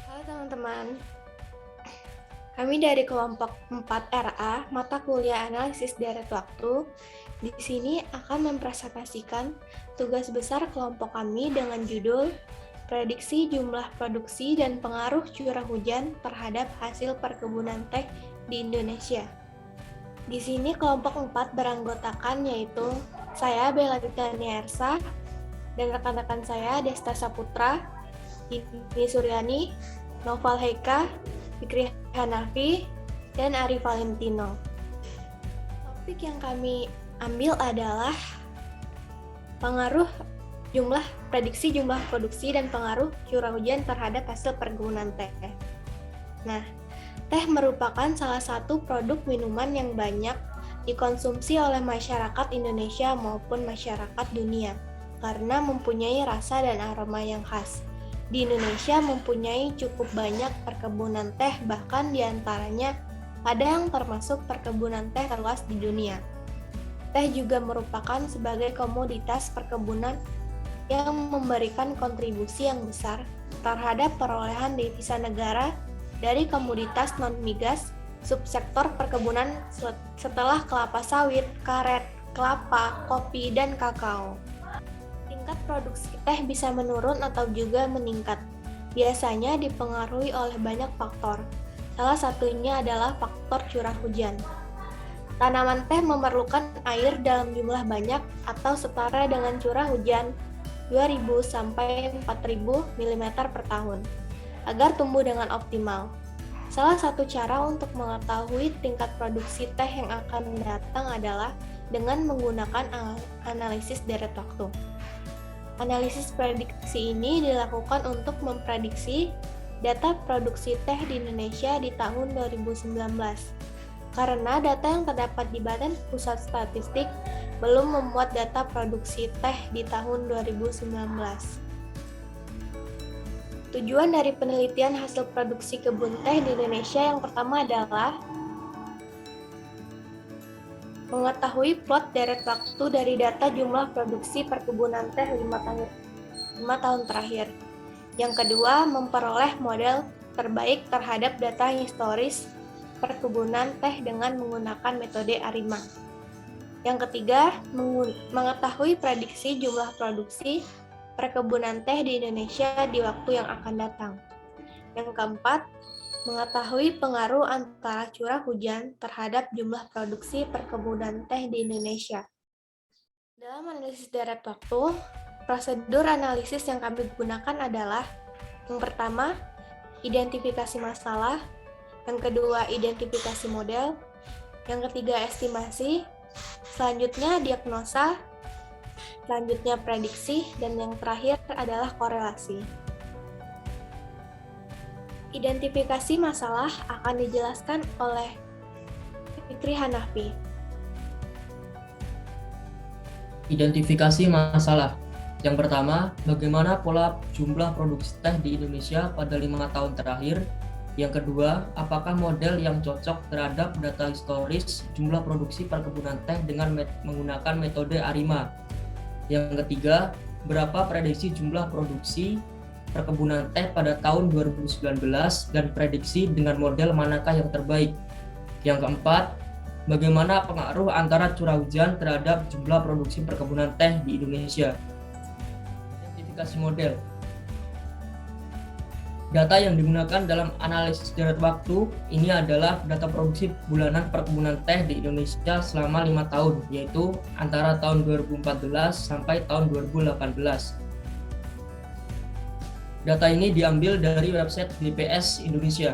Halo teman-teman, kami dari kelompok 4 RA, mata kuliah analisis deret waktu. Di sini akan mempresentasikan tugas besar kelompok kami dengan judul Prediksi Jumlah Produksi dan Pengaruh Curah Hujan terhadap Hasil Perkebunan Teh di Indonesia. Di sini kelompok 4 beranggotakan yaitu saya Bella Titania Ersa dan rekan-rekan saya Desta Saputra, Ini Suryani, Noval Heika, Fikri Hanafi, dan Ari Valentino. Topik yang kami ambil adalah prediksi jumlah produksi dan pengaruh curah hujan terhadap hasil perkebunan teh. Nah, teh merupakan salah satu produk minuman yang banyak dikonsumsi oleh masyarakat Indonesia maupun masyarakat dunia karena mempunyai rasa dan aroma yang khas. Di Indonesia mempunyai cukup banyak perkebunan teh, bahkan diantaranya ada yang termasuk perkebunan teh terluas di dunia. Teh juga merupakan sebagai komoditas perkebunan yang memberikan kontribusi yang besar terhadap perolehan devisa negara dari komoditas non-migas subsektor perkebunan setelah kelapa sawit, karet, kelapa, kopi, dan kakao. Tingkat produksi teh bisa menurun atau juga meningkat. Biasanya dipengaruhi oleh banyak faktor. Salah satunya adalah faktor curah hujan. Tanaman teh memerlukan air dalam jumlah banyak atau setara dengan curah hujan 2.000 sampai 4.000 mm per tahun agar tumbuh dengan optimal. Salah satu cara untuk mengetahui tingkat produksi teh yang akan datang adalah dengan menggunakan analisis deret waktu. Analisis prediksi ini dilakukan untuk memprediksi data produksi teh di Indonesia di tahun 2019. Karena data yang terdapat di Badan Pusat Statistik belum memuat data produksi teh di tahun 2019. Tujuan dari penelitian hasil produksi kebun teh di Indonesia yang pertama adalah mengetahui plot deret waktu dari data jumlah produksi perkebunan teh 5 tahun terakhir. Yang kedua, memperoleh model terbaik terhadap data historis perkebunan teh dengan menggunakan metode ARIMA. Yang ketiga, mengetahui prediksi jumlah produksi perkebunan teh di Indonesia di waktu yang akan datang. Yang keempat, mengetahui pengaruh antara curah hujan terhadap jumlah produksi perkebunan teh di Indonesia. Dalam analisis deret waktu, prosedur analisis yang kami gunakan adalah yang pertama, identifikasi masalah, yang kedua, identifikasi model, yang ketiga, estimasi, selanjutnya diagnosa, selanjutnya prediksi, dan yang terakhir adalah korelasi. Identifikasi masalah akan dijelaskan oleh Fikri Hanafi. Identifikasi masalah. Yang pertama, bagaimana pola jumlah produksi teh di Indonesia pada 5 tahun terakhir. Yang kedua, apakah model yang cocok terhadap data historis jumlah produksi perkebunan teh dengan menggunakan metode ARIMA. Yang ketiga, berapa prediksi jumlah produksi perkebunan teh pada tahun 2019 dan prediksi dengan model manakah yang terbaik. Yang keempat, bagaimana pengaruh antara curah hujan terhadap jumlah produksi perkebunan teh di Indonesia. Identifikasi model. Data yang digunakan dalam analisis deret waktu ini adalah data produksi bulanan perkebunan teh di Indonesia selama 5 tahun, yaitu antara tahun 2014 sampai tahun 2018. Data ini diambil dari website BPS Indonesia.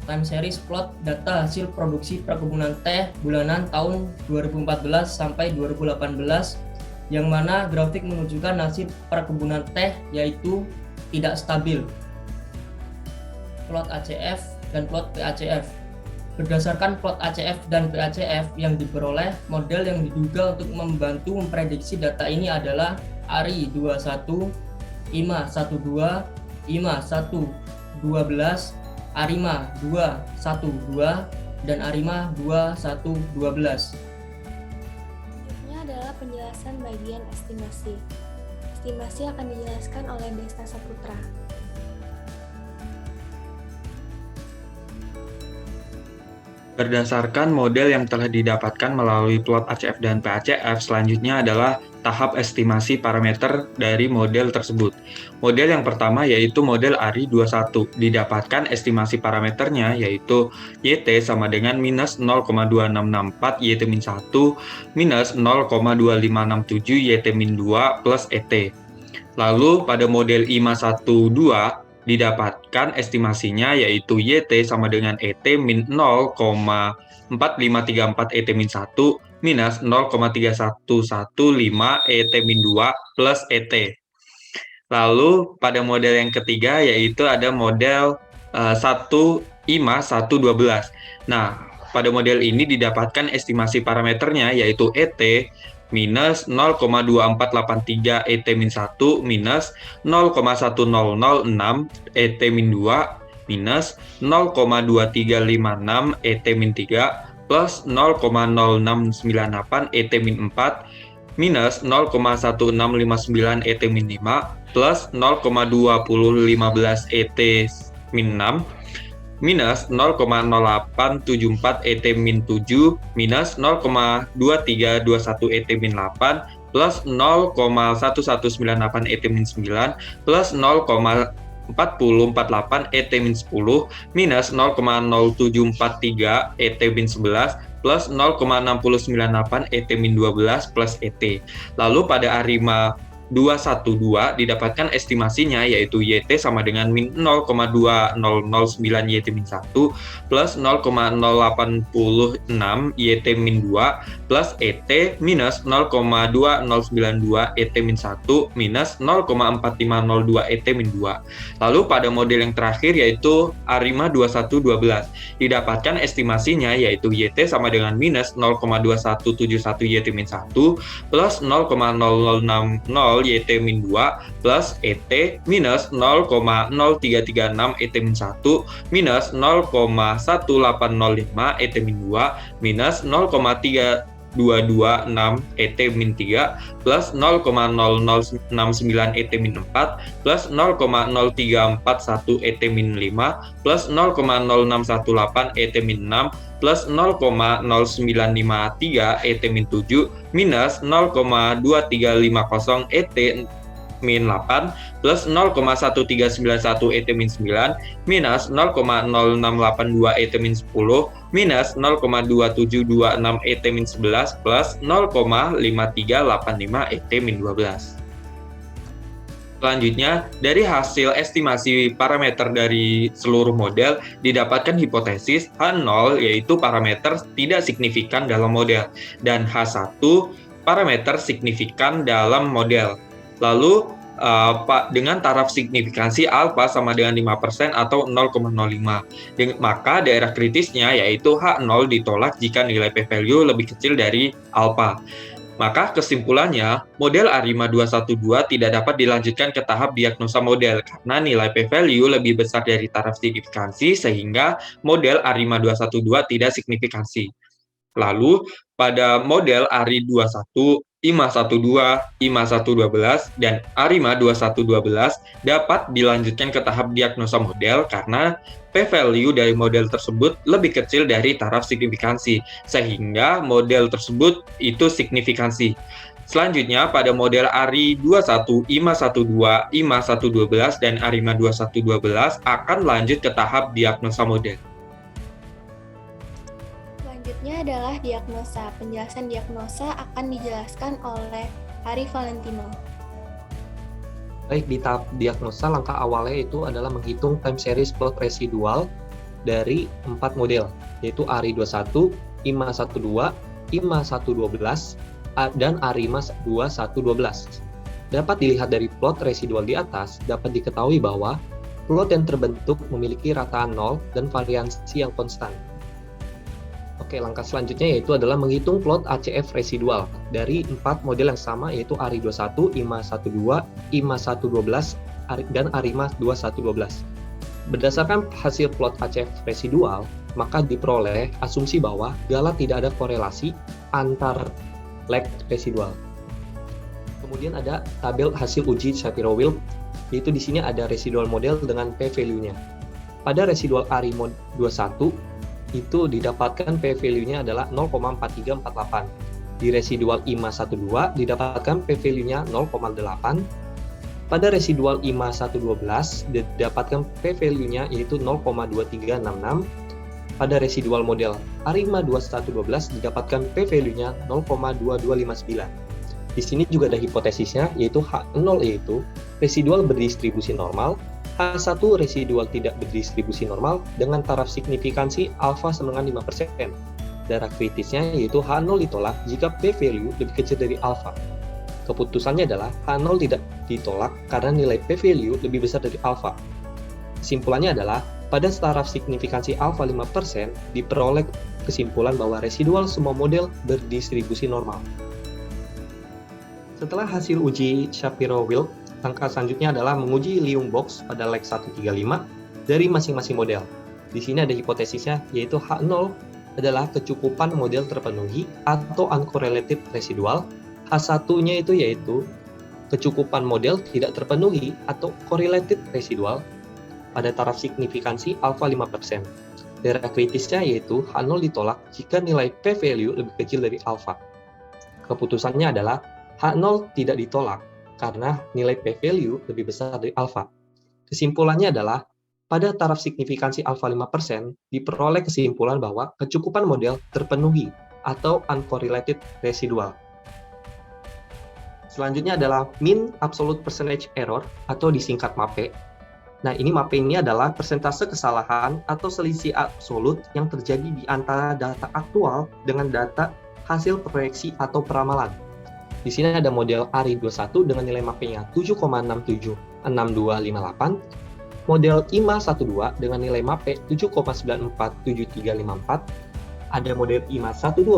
Time series plot data hasil produksi perkebunan teh bulanan tahun 2014 sampai 2018, yang mana grafik menunjukkan nasib perkebunan teh yaitu tidak stabil. Plot ACF dan plot PACF. Berdasarkan plot ACF dan PACF yang diperoleh, model yang diduga untuk membantu memprediksi data ini adalah ARI 21, IMA 12, IMA 112, ARIMA 212, dan ARIMA 2112. Selanjutnya adalah penjelasan penjelasan bagian estimasi. Estimasi akan dijelaskan oleh Desta Saputra. Berdasarkan model yang telah didapatkan melalui plot ACF dan PACF, selanjutnya adalah tahap estimasi parameter dari model tersebut. Model yang pertama yaitu model ARI 21. Didapatkan estimasi parameternya yaitu YT sama dengan minus 0,2664 YT-1 minus 0,2567 YT-2 plus ET. Lalu pada model IMA 12 didapatkan estimasinya yaitu YT sama dengan ET min 0,4534 ET min 1 minus 0,3115 ET min 2 plus ET. Lalu pada model yang ketiga yaitu ada model 1 IMA 112. Nah, pada model ini didapatkan estimasi parameternya yaitu ET minus 0,2483 ET min 1 minus 0,1006 ET min 2 minus 0,2356 ET min 3 plus 0,0698 ET min 4 minus 0,1659 ET min 5 plus 0,2015 ET min 6 minus 0,0874 ET min 7 minus 0,2321 ET min 8 plus 0,1198 ET min 9 plus 0,4048 ET min 10 minus 0,0743 ET min 11 plus 0,6098 ET min 12 plus ET. Lalu pada ARIMA 212 didapatkan estimasinya yaitu YT sama dengan min 0,2009 YT min 1 plus 0,086 YT min 2 plus ET minus 0,2092 ET min 1 minus 0,4502 ET min 2. Lalu pada model yang terakhir yaitu ARIMA 2112 didapatkan estimasinya yaitu YT sama dengan minus 0,2171 YT min 1 plus 0,0060 YT min 2 plus ET minus 0,0336 ET min 1 minus 0,1805 ET min 2 minus 0,3226 ET min 3 plus 0,0069 ET min 4 plus 0,0341 ET min 5 plus 0,0618 ET min 6 plus 0,0953 ET min 7 minus 0,2350 ET min 8 plus 0,1391 ET min 9 minus 0,0682 ET min 10 minus 0,2726 ET min 11 plus 0,5385 ET min 12. Selanjutnya, dari hasil estimasi parameter dari seluruh model, didapatkan hipotesis H0 yaitu parameter tidak signifikan dalam model, dan H1 parameter signifikan dalam model. Lalu, dengan taraf signifikansi alfa sama dengan 5% atau 0,05. Maka daerah kritisnya yaitu H0 ditolak jika nilai p-value lebih kecil dari alfa. Maka kesimpulannya, model ARIMA 212 tidak dapat dilanjutkan ke tahap diagnosa model karena nilai p-value lebih besar dari taraf signifikansi sehingga model ARIMA 212 tidak signifikansi. Lalu, pada model ARI 21, IMA 12, IMA 112, dan ARIMA 2112 dapat dilanjutkan ke tahap diagnosa model karena p-value dari model tersebut lebih kecil dari taraf signifikansi, sehingga model tersebut itu signifikansi. Selanjutnya, pada model ARI 21, IMA 12, IMA 112, dan ARIMA 2112 akan lanjut ke tahap diagnosa model. Selanjutnya adalah diagnosa. Penjelasan diagnosa akan dijelaskan oleh Ari Valentino. Baik, di tahap diagnosa, langkah awalnya itu adalah menghitung time series plot residual dari 4 model, yaitu ARI 21, IMA 12, IMA 112, dan ARIMA 2112. Dapat dilihat dari plot residual di atas, dapat diketahui bahwa plot yang terbentuk memiliki rataan 0 dan variansi yang konstan. Oke, langkah selanjutnya yaitu adalah menghitung plot ACF residual dari 4 model yang sama yaitu ARI 21, IMA 12, IMA 112, dan ARIMA 2112. Berdasarkan hasil plot ACF residual, maka diperoleh asumsi bahwa gala tidak ada korelasi antar lag residual. Kemudian ada tabel hasil uji Shapiro-Wilk, yaitu di sini ada residual model dengan p-value-nya. Pada residual ARI mod 21 itu didapatkan p-value-nya adalah 0,4348. Di residual IMA 12 didapatkan p-value-nya 0,8. Pada residual IMA 112 didapatkan p-value-nya yaitu 0,2366. Pada residual model ARIMA 2112 didapatkan p-value-nya 0,2259. Di sini juga ada hipotesisnya, yaitu H0 yaitu residual berdistribusi normal, H1 residual tidak berdistribusi normal dengan taraf signifikansi alfa sama dengan 5%. Darah kritisnya yaitu H0 ditolak jika p-value lebih kecil dari alfa. Keputusannya adalah H0 tidak ditolak karena nilai p-value lebih besar dari alfa. Kesimpulannya adalah pada taraf signifikansi alfa 5% diperoleh kesimpulan bahwa residual semua model berdistribusi normal. Setelah hasil uji Shapiro-Wilk, langkah selanjutnya adalah menguji Liung box pada leg 135 dari masing-masing model. Di sini ada hipotesisnya, yaitu H0 adalah kecukupan model terpenuhi atau uncorrelated residual. H1-nya itu yaitu kecukupan model tidak terpenuhi atau correlated residual pada taraf signifikansi alfa 5%. Daerah kritisnya yaitu H0 ditolak jika nilai p-value lebih kecil dari alfa. Keputusannya adalah H0 tidak ditolak karena nilai p-value lebih besar dari alfa. Kesimpulannya adalah pada taraf signifikansi alfa 5% diperoleh kesimpulan bahwa kecukupan model terpenuhi atau uncorrelated residual. Selanjutnya adalah mean absolute percentage error atau disingkat MAPE. Nah, ini MAPE ini adalah persentase kesalahan atau selisih absolut yang terjadi di antara data aktual dengan data hasil proyeksi atau peramalan. Di sini ada model ARI 21 dengan nilai MAPE-nya 7,676258, model IMA 12 dengan nilai MAPE 7,947354, ada model IMA 112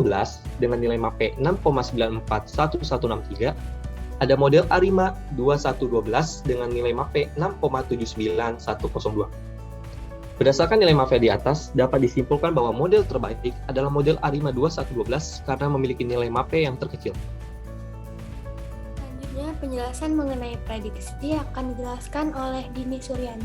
dengan nilai MAPE 6,941163, ada model ARIMA 2112 dengan nilai MAPE 6,79102. Berdasarkan nilai MAPE di atas, dapat disimpulkan bahwa model terbaik adalah model ARIMA 2112 karena memiliki nilai MAPE yang terkecil. Selanjutnya, penjelasan mengenai prediksi akan dijelaskan oleh Dini Suryani.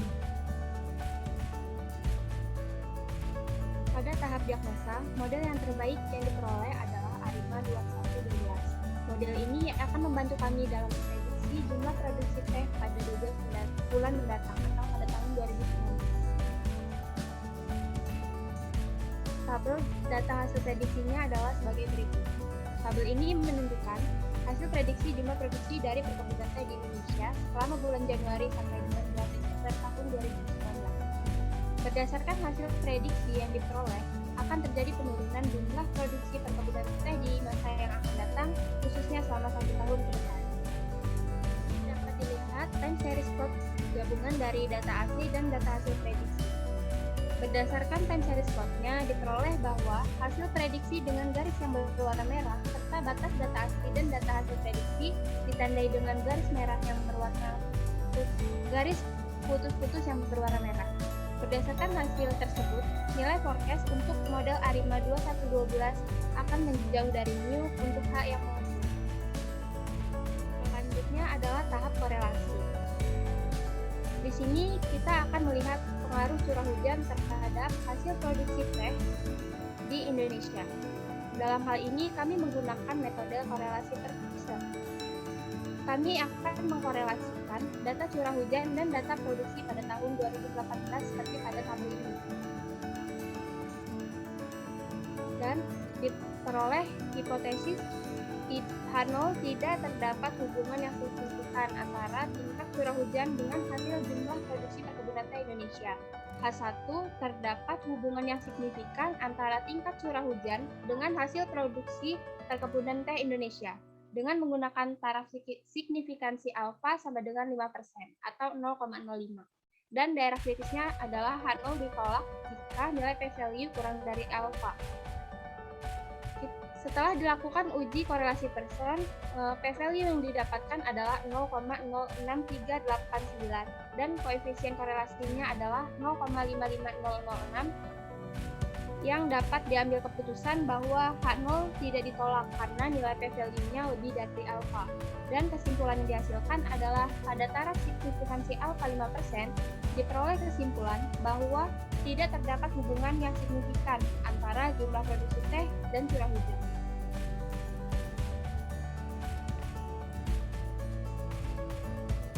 Pada tahap diagnosa, model yang terbaik yang diperoleh adalah ARIMA 2112. Model ini akan membantu kami dalam memprediksi jumlah produksi teh pada 12 bulan mendatang atau pada tahun 2019. Tabel data hasil prediksinya adalah sebagai berikut. Tabel ini menunjukkan hasil prediksi jumlah produksi dari perkebunan teh di Indonesia selama bulan Januari sampai dengan bulan Desember tahun 2019. Berdasarkan hasil prediksi yang diperoleh, akan terjadi penurunan jumlah produksi perkebunan teh di masa yang akan datang, khususnya selama 1 tahun ke depan. Dapat dilihat time series plot gabungan dari data asli dan data hasil prediksi. Berdasarkan time series plotnya, diperoleh bahwa hasil prediksi dengan garis yang berwarna merah serta batas data asli dan data hasil prediksi ditandai dengan garis merah yang berwarna garis putus-putus yang berwarna merah. Berdasarkan hasil tersebut, nilai forecast untuk model ARIMA 2112 akan menjauh dari mu untuk H yang mengukur. Selanjutnya adalah tahap korelasi. Di sini kita akan melihat pengaruh curah hujan terhadap hasil produksi teh di Indonesia. Dalam hal ini, kami menggunakan metode korelasi terpusat. Kami akan mengkorelasikan data curah hujan dan data produksi pada tahun 2018 seperti pada tabel ini. Dan diperoleh hipotesis H0 tidak terdapat hubungan yang signifikan antara tingkat curah hujan dengan hasil jumlah produksi perkebunan teh Indonesia. H1 terdapat hubungan yang signifikan antara tingkat curah hujan dengan hasil produksi perkebunan teh Indonesia dengan menggunakan taraf signifikansi alfa sama dengan 5% atau 0,05. Dan daerah kritisnya adalah H0 ditolak jika nilai p-value kurang dari alfa. Setelah dilakukan uji korelasi persen, p-value yang didapatkan adalah 0,06389 dan koefisien korelasinya adalah 0,55006. yang dapat diambil keputusan bahwa H0 tidak ditolak karena nilai p-value-nya lebih dari alfa. Dan kesimpulan yang dihasilkan adalah pada taraf signifikansi alfa 5%, diperoleh kesimpulan bahwa tidak terdapat hubungan yang signifikan antara jumlah produksi teh dan curah hujan.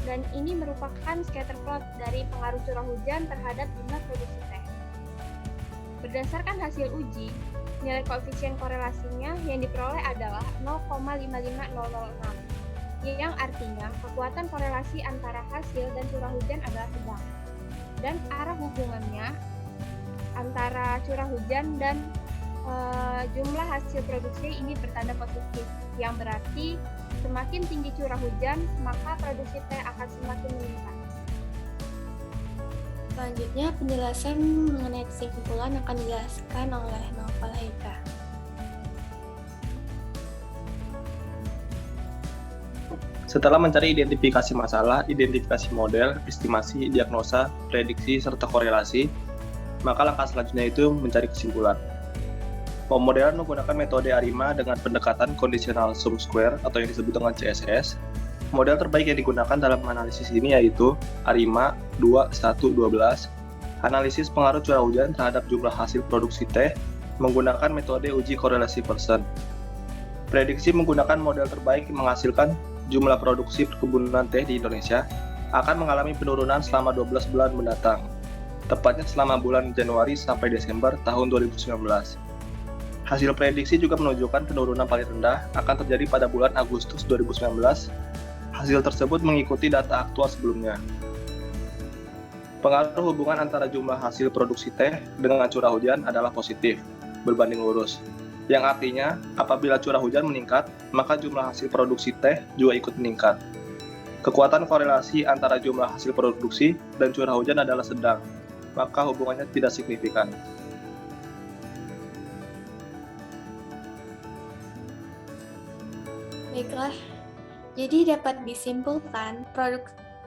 Dan ini merupakan scatter plot dari pengaruh curah hujan terhadap jumlah produksi teh. Berdasarkan hasil uji, nilai koefisien korelasinya yang diperoleh adalah 0,55006, yang artinya kekuatan korelasi antara hasil dan curah hujan adalah sedang. Dan arah hubungannya antara curah hujan dan jumlah hasil produksi ini bertanda positif, yang berarti semakin tinggi curah hujan, maka produksi teh akan semakin meningkat. Selanjutnya, penjelasan mengenai kesimpulan akan dijelaskan oleh Naufal Haika. Setelah mencari identifikasi masalah, identifikasi model, estimasi, diagnosa, prediksi, serta korelasi, maka langkah selanjutnya itu mencari kesimpulan. Pemodelan menggunakan metode ARIMA dengan pendekatan conditional sum square atau yang disebut dengan CSS. Model terbaik yang digunakan dalam analisis ini yaitu ARIMA 2.1.12, analisis pengaruh curah hujan terhadap jumlah hasil produksi teh menggunakan metode uji korelasi Pearson. Prediksi menggunakan model terbaik yang menghasilkan jumlah produksi perkebunan teh di Indonesia akan mengalami penurunan selama 12 bulan mendatang, tepatnya selama bulan Januari sampai Desember tahun 2019. Hasil prediksi juga menunjukkan penurunan paling rendah akan terjadi pada bulan Agustus 2019. Hasil tersebut mengikuti data aktual sebelumnya. Pengaruh hubungan antara jumlah hasil produksi teh dengan curah hujan adalah positif, berbanding lurus. Yang artinya, apabila curah hujan meningkat, maka jumlah hasil produksi teh juga ikut meningkat. Kekuatan korelasi antara jumlah hasil produksi dan curah hujan adalah sedang, maka hubungannya tidak signifikan. Baiklah, jadi dapat disimpulkan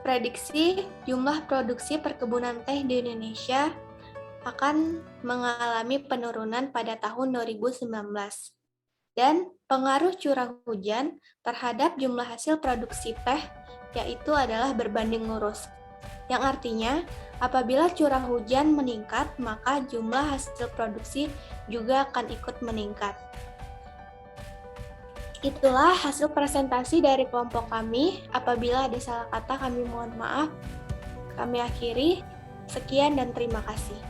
prediksi jumlah produksi perkebunan teh di Indonesia akan mengalami penurunan pada tahun 2019. Dan pengaruh curah hujan terhadap jumlah hasil produksi teh yaitu adalah berbanding lurus. Yang artinya, apabila curah hujan meningkat, maka jumlah hasil produksi juga akan ikut meningkat. Itulah hasil presentasi dari kelompok kami. Apabila ada salah kata, kami mohon maaf. Kami akhiri. Sekian dan terima kasih.